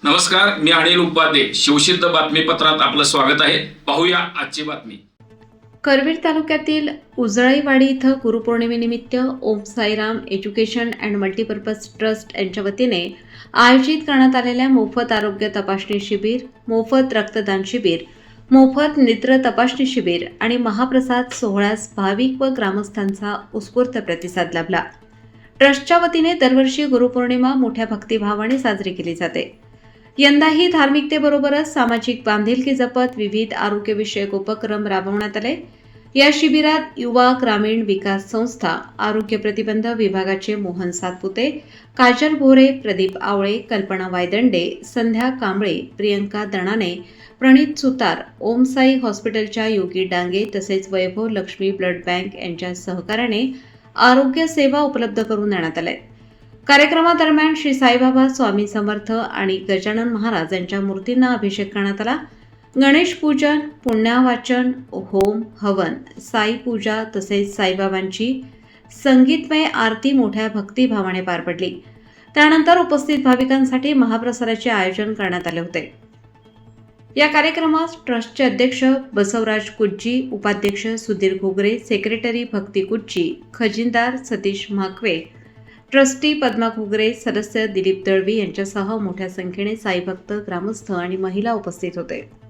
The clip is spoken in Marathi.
नमस्कार, मी अनिल उपाध्ये. शिवसिद्ध बातमीपत्रात आपलं स्वागत आहे. पाहूया आजची बातमी. करवीर तालुक्यातील उजळईवाडी इथं गुरुपौर्णिमेनिमित्त Om Sairam education and multipurpose trust यांच्या वतीने आयोजित करण्यात आलेल्या मोफत आरोग्य तपासणी शिबिर, मोफत रक्तदान शिबिर, मोफत नेत्र तपासणी शिबिर आणि महाप्रसाद सोहळ्यास भाविक व ग्रामस्थांचा उत्स्फूर्त प्रतिसाद लाभला. ट्रस्टच्या वतीने दरवर्षी गुरुपौर्णिमा मोठ्या भक्तिभावाने साजरी केली जाते. यंदाही धार्मिकतेबरोबरच सामाजिक बांधिलकी जपत विविध आरोग्यविषयक उपक्रम राबवण्यात आले. या शिबिरात युवा ग्रामीण विकास संस्था, आरोग्य प्रतिबंध विभागाचे मोहन सातपुते, काजल भोरे, प्रदीप आवळे, कल्पना वायदंडे, संध्या कांबळे, प्रियंका दणाने, प्रणित सुतार, ओम साई हॉस्पिटलच्या योगी डांगे तसेच वैभव लक्ष्मी ब्लड बँक यांच्या सहकार्याने आरोग्य सेवा उपलब्ध करून देण्यात आल्या. कार्यक्रमादरम्यान श्री साईबाबा, स्वामी समर्थ आणि गजानन महाराज यांच्या मूर्तींना अभिषेक करण्यात आला. गणेश पूजन, पुण्यावाचन, होम, हवन, साई पूजा तसेच साईबाबांची संगीतमय आरती मोठ्या भक्तिभावाने पार पडली. त्यानंतर उपस्थित भाविकांसाठी महाप्रसादाचे आयोजन करण्यात आले होते. या कार्यक्रमास ट्रस्टचे अध्यक्ष बसवराज कुज्जी, उपाध्यक्ष सुधीर घोगरे, सेक्रेटरी भक्ती कुज्जी, खजिनदार सतीश म्हाकवे, ट्रस्टी पद्मा घुगरे, सदस्य दिलीप दळवी यांच्यासह मोठ्या संख्येने साईभक्त, ग्रामस्थ आणि महिला उपस्थित होते.